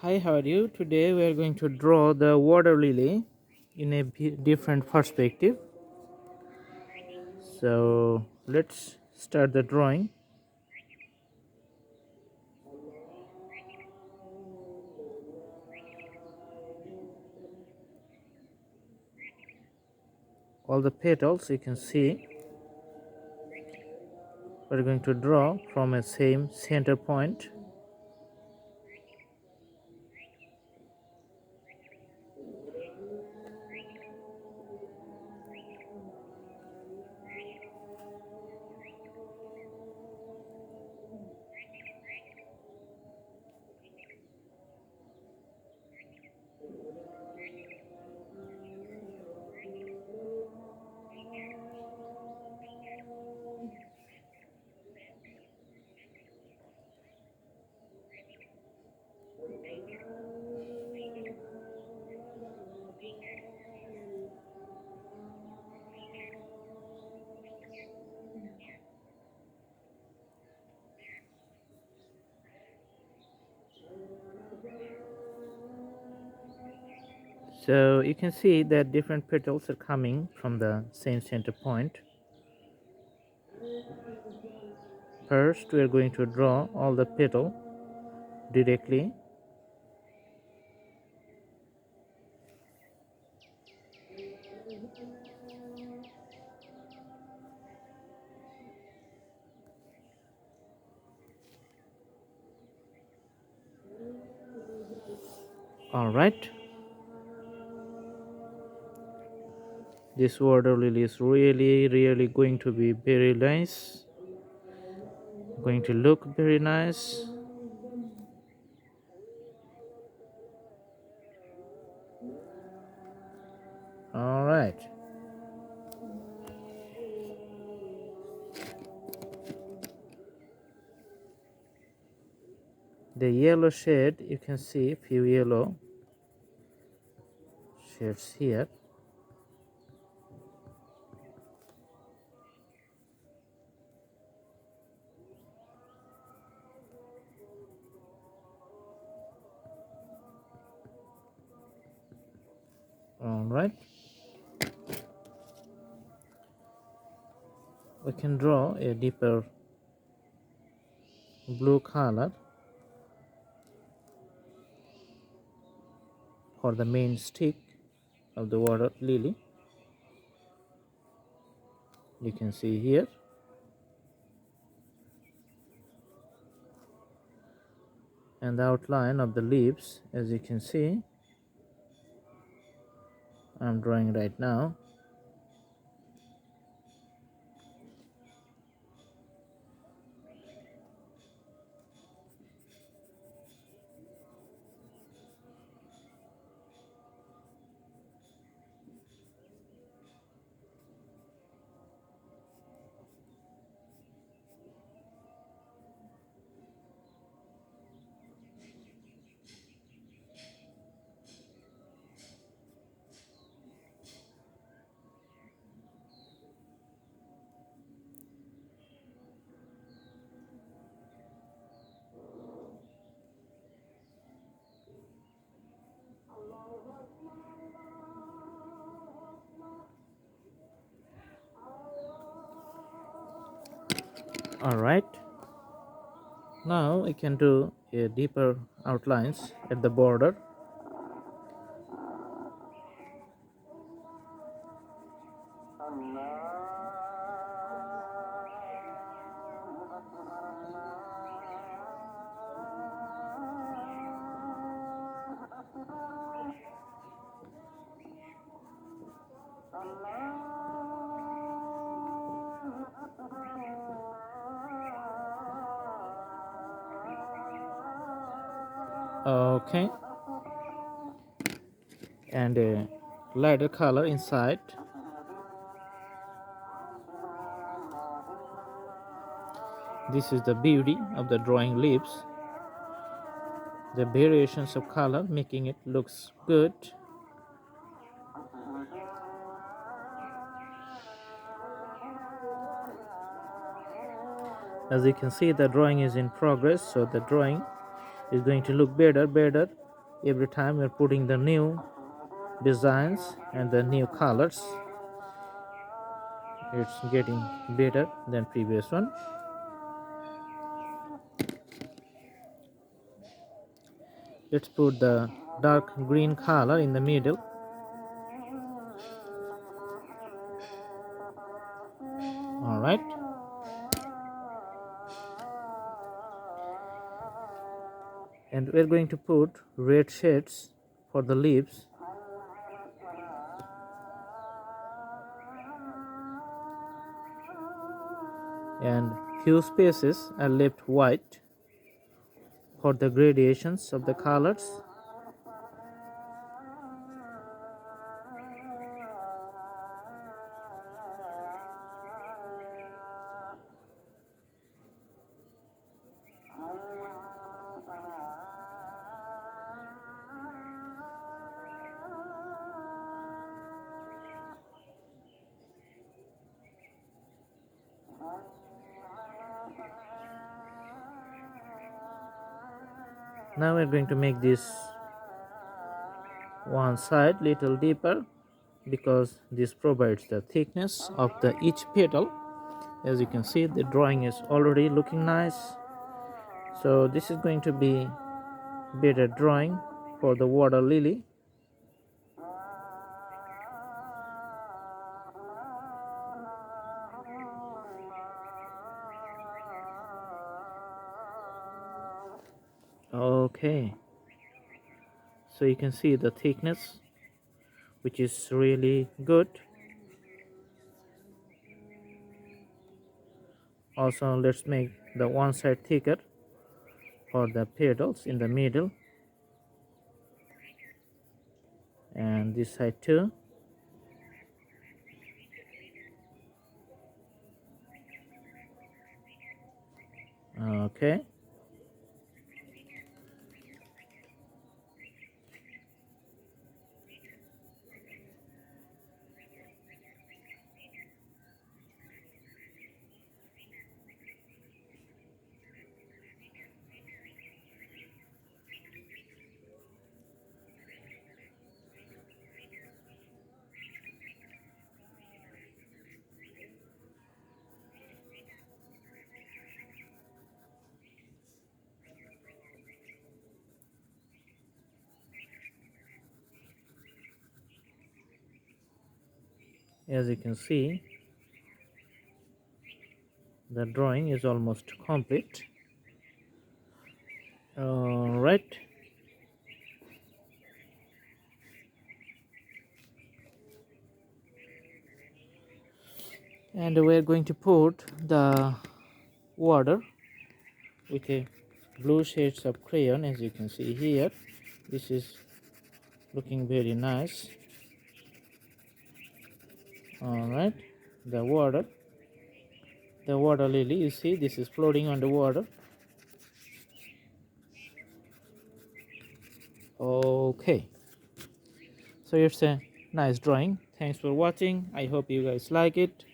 Hi, how are you? Today we are going to draw the water lily in a different perspective. So let's start the drawing. All the petals you can see we're going to draw from a same center point. So you can see that different petals are coming from the same center point. First, we are going to draw all the petal directly. All right. This water lily is really going to be very nice. Going to look very nice. All right. The yellow shade, you can see few yellow shades here. All right. We can draw a deeper blue color for the main stick of the water lily. You can see here. And the outline of the leaves, as you can see, I'm drawing right now. All right. Now we can do a deeper outlines at the border. Okay. And a lighter color inside. This is the beauty of the drawing leaves. The variations of color making it looks good. As you can see, the drawing is in progress, so the drawing is going to look better Every time we're putting the new designs and the new colors, it's getting better than previous one. Let's put the dark green color in the middle. All right, and we're going to put red shades for the leaves. And few spaces are left white for the gradations of the colors. Now we're going to make this one side little deeper because this provides the thickness of the each petal. As you can see, the drawing is already looking nice, so this is going to be better drawing for the water lily. Okay, so you can see the thickness, which is really good. Also, let's make the one side thicker for the petals in the middle, and this side too. Okay, as you can see, the drawing is almost complete. All right, and we're going to put the water with a blue shades of crayon. As you can see here, this is looking very nice. All right, the water lily, you see, this is floating on the water. Okay, so it's a nice drawing. Thanks for watching. I hope you guys like it.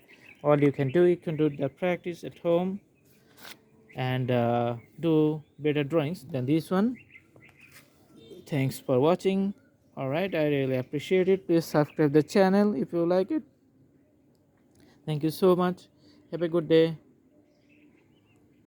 All you can do the practice at home and do better drawings than this one. Thanks for watching. All right, I really appreciate it. Please subscribe the channel if you like it. Thank you so much. Have a good day.